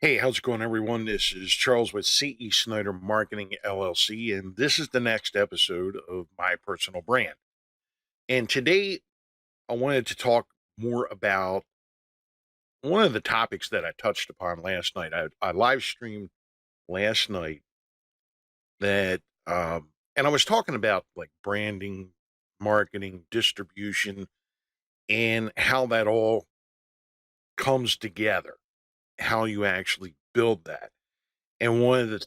Hey, how's it going, everyone? This is Charles with Snyder Marketing LLC, and this is the next episode of my personal brand. And today, I wanted to talk more about one of the topics that I touched upon last night. I live streamed last night that, and I was talking about like branding, marketing, distribution, and how that all comes together, how you actually build that. And one of the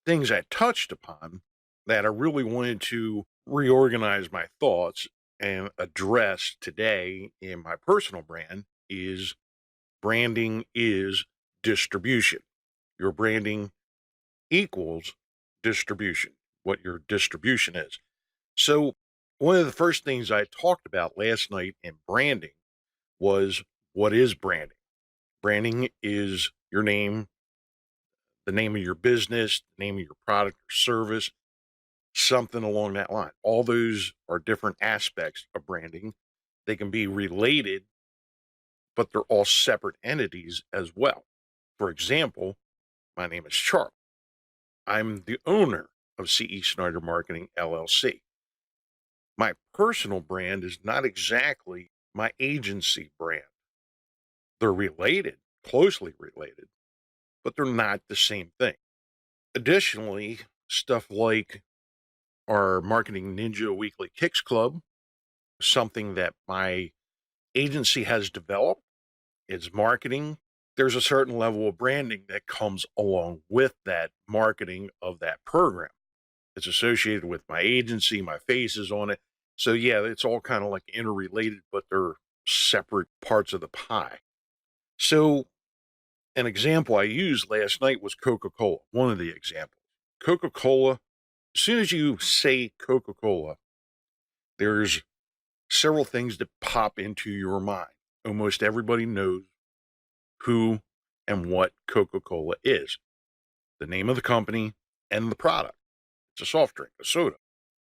things I touched upon that I really wanted to reorganize my thoughts and address today in my personal brand is branding is distribution. Your branding equals distribution, what your distribution is. So, one of the first things I talked about last night in branding was what is branding? Branding is your name, the name of your business, the name of your product or service, something along that line. All those are different aspects of branding. They can be related, but they're all separate entities as well. For example, my name is Charles. I'm the owner of Snyder Marketing LLC. My personal brand is not exactly my agency brand. They're related, closely related, but they're not the same thing. Additionally, stuff like our Marketing Ninja Weekly Kicks Club, something that my agency has developed, is marketing. There's a certain level of branding that comes along with that marketing of that program. It's associated with my agency, my face is on it. So, yeah, it's all kind of like interrelated, but they're separate parts of the pie. So, an example I used last night was Coca Cola, one of the examples. Coca Cola, as soon as you say Coca Cola, there's several things that pop into your mind. Almost everybody knows who and what Coca Cola is, the name of the company and the product. It's a soft drink, a soda.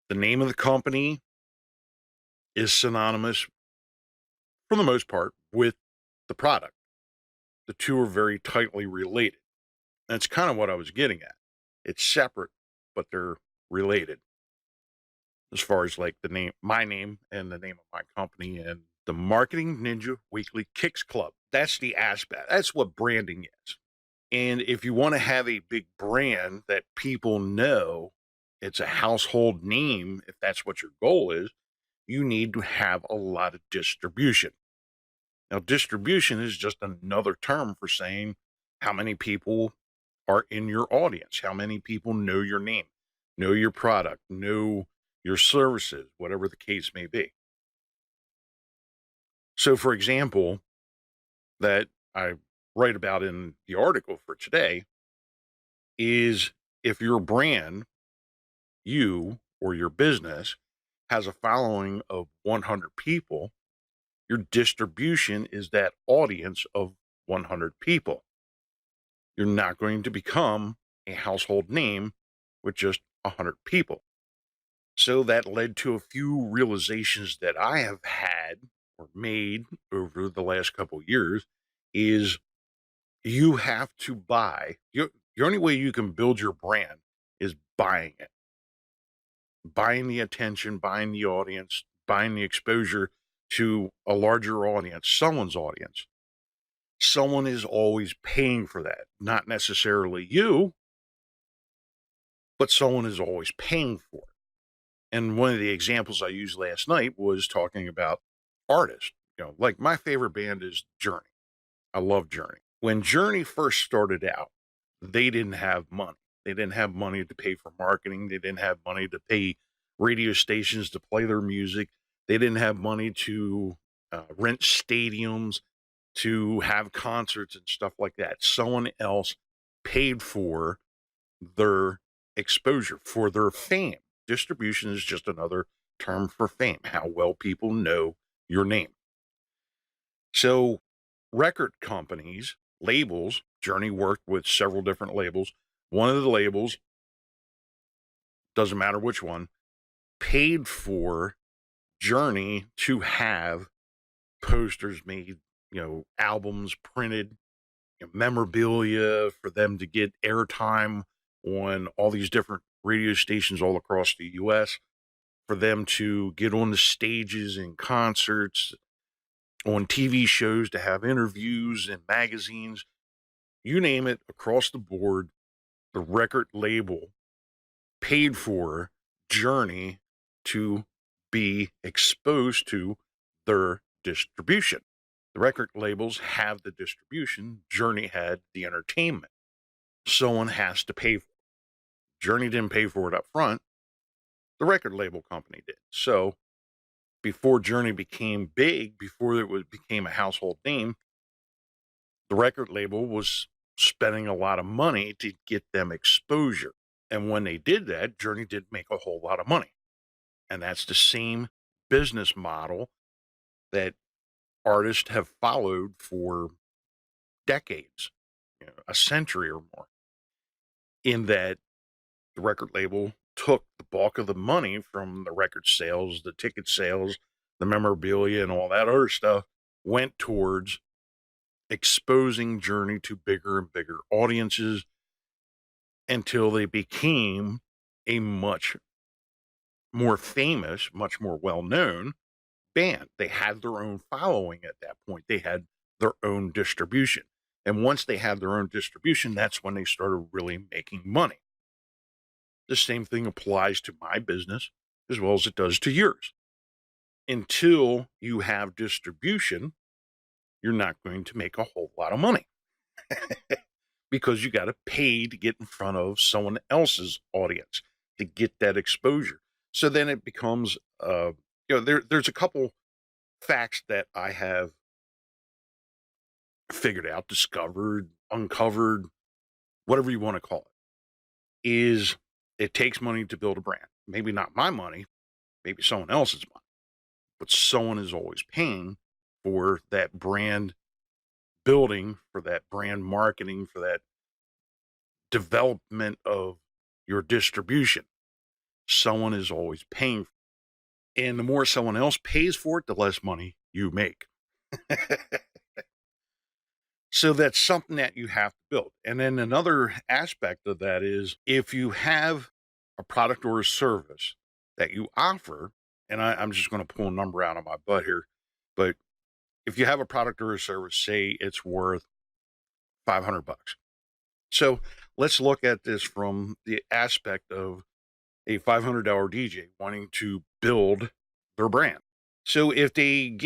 The name of the company is synonymous, for the most part, with the product. The two are very tightly related. That's kind of what I was getting at. It's separate, but they're related as far as like the name, my name, and the name of my company, and the Marketing Ninja Weekly Kicks Club. That's the aspect. That's what branding is. And if you want to have a big brand that people know, it's a household name, if that's what your goal is, you need to have a lot of distribution. Now, distribution is just another term for saying how many people are in your audience, how many people know your name, know your product, know your services, whatever the case may be. So, for example, that I write about in the article for today is if your brand, you or your business, has a following of 100 people, your distribution is that audience of 100 people. You're not going to become a household name with just 100 people. So that led to a few realizations that I have had or made over the last couple of years is you have to buy. The only way you can build your brand is buying it, buying the attention, buying the audience, buying the exposure to a larger audience, someone's audience. Someone is always paying for that, not necessarily you, but someone is always paying for it. And one of the examples I used last night was talking about artists. Like my favorite band is Journey. I love Journey. When Journey first started out, they didn't have money. They didn't have money to pay for marketing. They didn't have money to pay radio stations to play their music. They didn't have money to rent stadiums, to have concerts and stuff like that. Someone else paid for their exposure, for their fame. Distribution is just another term for fame, how well people know your name. So, record companies, labels, Journey worked with several different labels. One of the labels, doesn't matter which one, paid for Journey to have posters made, albums printed, memorabilia for them to get airtime on all these different radio stations all across the US, for them to get on the stages and concerts, on TV shows, to have interviews and magazines, you name it, across the board, the record label paid for Journey to be exposed to their distribution. The record labels have the distribution, Journey had the entertainment. Someone has to pay for it. Journey didn't pay for it up front, the record label company did. So before Journey became big, before became a household name, the record label was spending a lot of money to get them exposure. And when they did that, Journey did make a whole lot of money. And that's the same business model that artists have followed for decades, a century or more, in that the record label took the bulk of the money from the record sales, the ticket sales, the memorabilia, and all that other stuff, went towards exposing Journey to bigger and bigger audiences until they became a much more famous, much more well-known band. They had their own following at that point. They had their own distribution. And once they had their own distribution, that's when they started really making money. The same thing applies to my business as well as it does to yours. Until you have distribution, you're not going to make a whole lot of money because you got to pay to get in front of someone else's audience to get that exposure. So then it becomes, there's a couple facts that I have figured out, discovered, uncovered, whatever you want to call it, is it takes money to build a brand. Maybe not my money, maybe someone else's money, but someone is always paying for that brand building, for that brand marketing, for that development of your distribution. Someone is always paying. And the more someone else pays for it, the less money you make. So that's something that you have to build. And then another aspect of that is, if you have a product or a service that you offer, and I'm just going to pull a number out of my butt here, but if you have a product or a service, say it's worth $500. So let's look at this from the aspect of a $500 DJ wanting to build their brand. So if they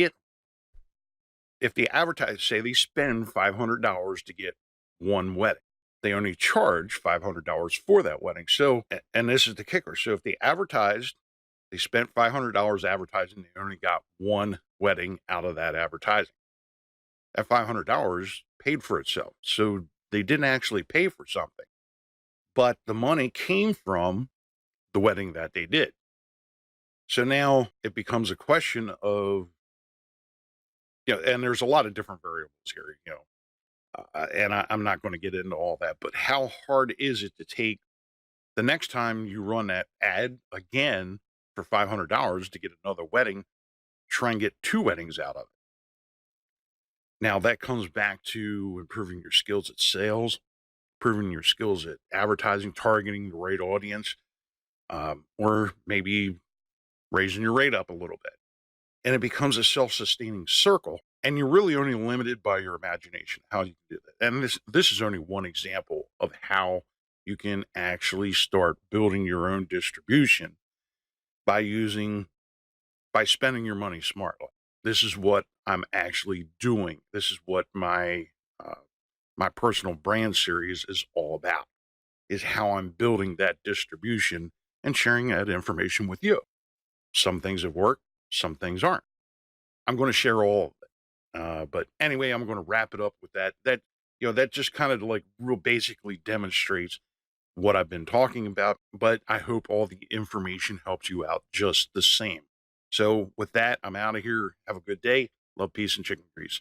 advertise, say they spend $500 to get one wedding, they only charge $500 for that wedding. So, and this is the kicker. So if they spent $500 advertising, they only got one wedding out of that advertising. That $500 paid for itself. So they didn't actually pay for something, but the money came from the wedding that they did. So now it becomes a question of, and there's a lot of different variables here, and I'm not going to get into all that, but how hard is it to take the next time you run that ad again for $500 to get another wedding, try and get two weddings out of it? Now that comes back to improving your skills at sales, improving your skills at advertising, targeting the right audience, or maybe raising your rate up a little bit. And it becomes a self-sustaining circle, and you're really only limited by your imagination, how you can do that. And this is only one example of how you can actually start building your own distribution by spending your money smartly. This is what I'm actually doing. This is what my personal brand series is all about, is how I'm building that distribution and sharing that information with you. Some things have worked, some things aren't. I'm going to share all of it. But anyway, I'm going to wrap it up with that. That just kind of like real basically demonstrates what I've been talking about, but I hope all the information helps you out just the same. So with that, I'm out of here. Have a good day. Love, peace, and chicken grease.